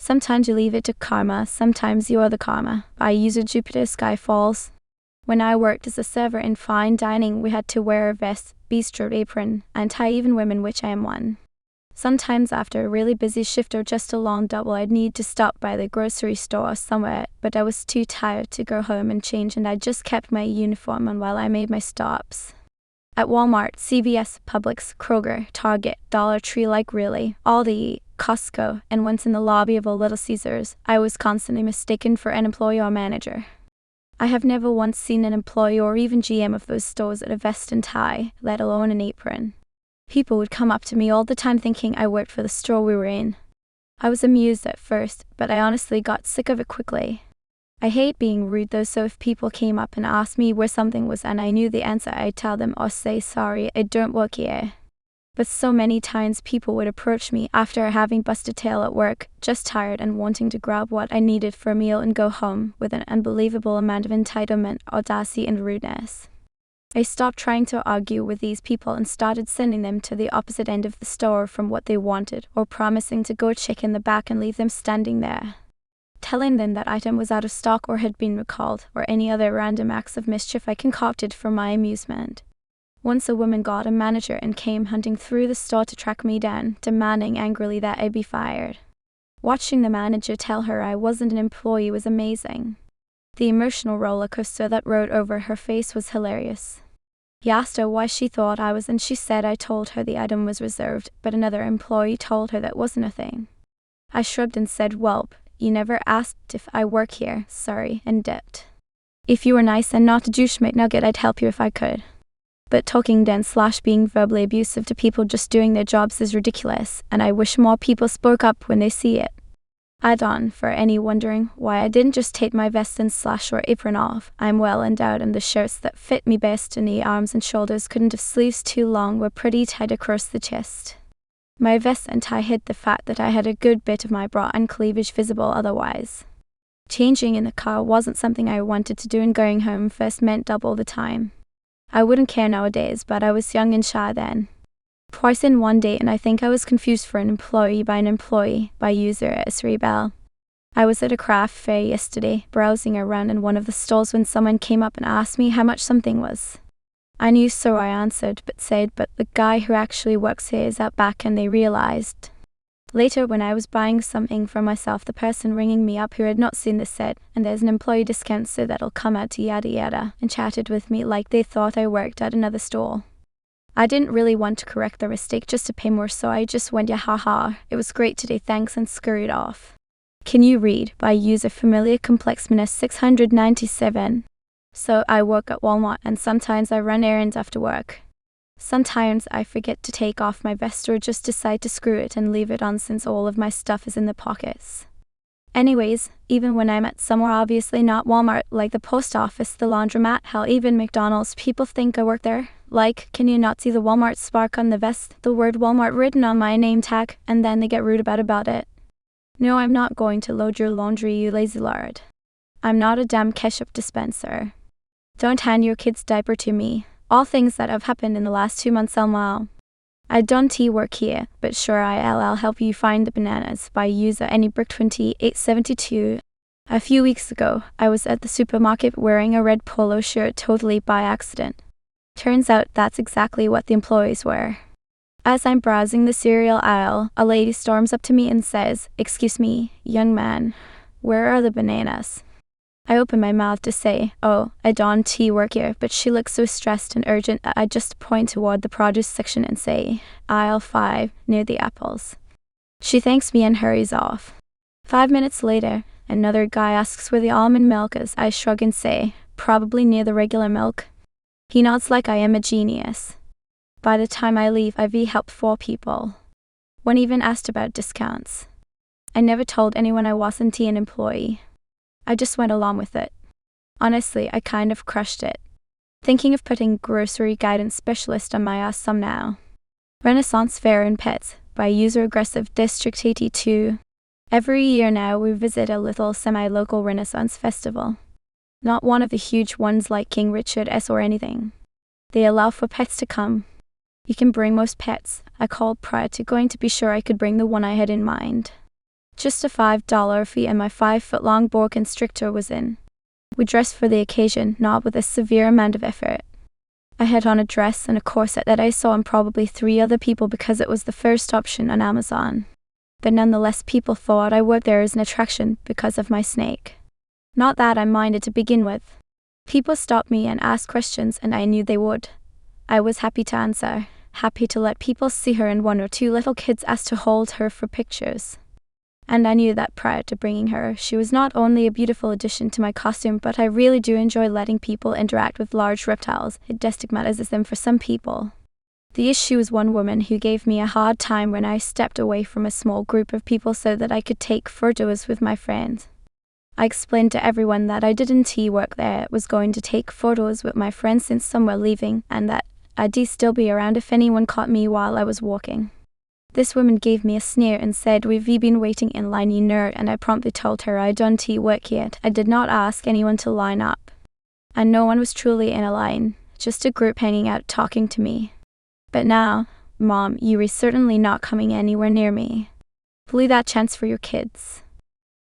Sometimes you leave it to karma, sometimes you are the karma. By user Jupiter Skyfalls. When I worked as a server in fine dining, we had to wear a vest, bistro apron, and tie even women, which I am one. Sometimes after a really busy shift or just a long double, I'd need to stop by the grocery store or somewhere, but I was too tired to go home and change, and I just kept my uniform on while I made my stops. At Walmart, CVS, Publix, Kroger, Target, Dollar Tree, like really, Aldi, Costco, and once in the lobby of a Little Caesars, I was constantly mistaken for an employee or manager. I have never once seen an employee or even GM of those stores at a vest and tie, let alone an apron. People would come up to me all the time thinking I worked for the store we were in. I was amused at first, but I honestly got sick of it quickly. I hate being rude though, so if people came up and asked me where something was and I knew the answer, I'd tell them or say, sorry, I don't work here. But so many times people would approach me after having busted tail at work, just tired and wanting to grab what I needed for a meal and go home, with an unbelievable amount of entitlement, audacity, and rudeness. I stopped trying to argue with these people and started sending them to the opposite end of the store from what they wanted, or promising to go check in the back and leave them standing there. Telling them that item was out of stock or had been recalled, or any other random acts of mischief I concocted for my amusement. Once a woman got a manager and came hunting through the store to track me down, demanding angrily that I be fired. Watching the manager tell her I wasn't an employee was amazing. The emotional roller coaster that rode over her face was hilarious. He asked her why she thought I was, and she said I told her the item was reserved, but another employee told her that wasn't a thing. I shrugged and said, "Welp, you never asked if I work here, sorry," and dipped. If you were nice and not a douche McNugget, I'd help you if I could. But talking down / being verbally abusive to people just doing their jobs is ridiculous, and I wish more people spoke up when they see it. Add-on, for any wondering why I didn't just take my vest and / or apron off, I'm well endowed, and the shirts that fit me best in the arms and shoulders couldn't have sleeves too long, were pretty tight across the chest. My vest and tie hid the fact that I had a good bit of my bra and cleavage visible otherwise. Changing in the car wasn't something I wanted to do, and going home first meant double the time. I wouldn't care nowadays, but I was young and shy then. Twice in one day, and I think I was confused for an employee by user Esri Bell. I was at a craft fair yesterday, browsing around in one of the stalls when someone came up and asked me how much something was. I knew, so I answered, but the guy who actually works here is out back, and they realized. Later, when I was buying something for myself, the person ringing me up who had not seen this said, "And there's an employee discount, so that'll come out to yada yada," and chatted with me like they thought I worked at another stall. I didn't really want to correct the mistake just to pay more, so I just went, "Yeah, haha, it was great today, thanks," and scurried off. Can you read? By user Familiar Complex minus 697. So I work at Walmart, and sometimes I run errands after work. Sometimes I forget to take off my vest or just decide to screw it and leave it on since all of my stuff is in the pockets. Anyways, even when I'm at somewhere obviously not Walmart, like the post office, the laundromat, hell, even McDonald's, people think I work there. Like, can you not see the Walmart spark on the vest, the word Walmart written on my name tag, and then they get rude about it. No, I'm not going to load your laundry, you lazy lard. I'm not a damn ketchup dispenser. Don't hand your kid's diaper to me. All things that have happened in the last 2 months, LMAO. I don't work here, but sure I'll help you find the bananas, by user AnyBrick2872. A few weeks ago, I was at the supermarket wearing a red polo shirt totally by accident. Turns out that's exactly what the employees were. As I'm browsing the cereal aisle, a lady storms up to me and says, "Excuse me, young man, where are the bananas?" I open my mouth to say, "Oh, I don't work here," but she looks so stressed and urgent that I just point toward the produce section and say, "Aisle 5, near the apples." She thanks me and hurries off. 5 minutes later, another guy asks where the almond milk is. I shrug and say, "Probably near the regular milk." He nods like I am a genius. By the time I leave, I've helped 4 people. One even asked about discounts. I never told anyone I wasn't an employee. I just went along with it. Honestly, I kind of crushed it. Thinking of putting grocery guidance specialist on my ass some now. Renaissance Fair and Pets, by user Aggressive District 82. Every year now we visit a little semi-local Renaissance festival. Not one of the huge ones like King Richard S or anything. They allow for pets to come. You can bring most pets. I called prior to going to be sure I could bring the one I had in mind. Just a $5 fee and my 5-foot-long boa constrictor was in. We dressed for the occasion, not with a severe amount of effort. I had on a dress and a corset that I saw on probably 3 other people because it was the first option on Amazon. But nonetheless, people thought I worked there as an attraction because of my snake. Not that I minded to begin with. People stopped me and asked questions, and I knew they would. I was happy to answer, happy to let people see her, and 1 or 2 little kids asked to hold her for pictures. And I knew that prior to bringing her, she was not only a beautiful addition to my costume, but I really do enjoy letting people interact with large reptiles. It destigmatizes them for some people. The issue was one woman who gave me a hard time when I stepped away from a small group of people so that I could take photos with my friends. I explained to everyone that I didn't work there, was going to take photos with my friends since some were leaving, and that I'd still be around if anyone caught me while I was walking. This woman gave me a sneer and said, "We've been waiting in line, you nerd," and I promptly told her I don't work yet. I did not ask anyone to line up. And no one was truly in a line, just a group hanging out talking to me. But now, Mom, you are certainly not coming anywhere near me. Blew that chance for your kids.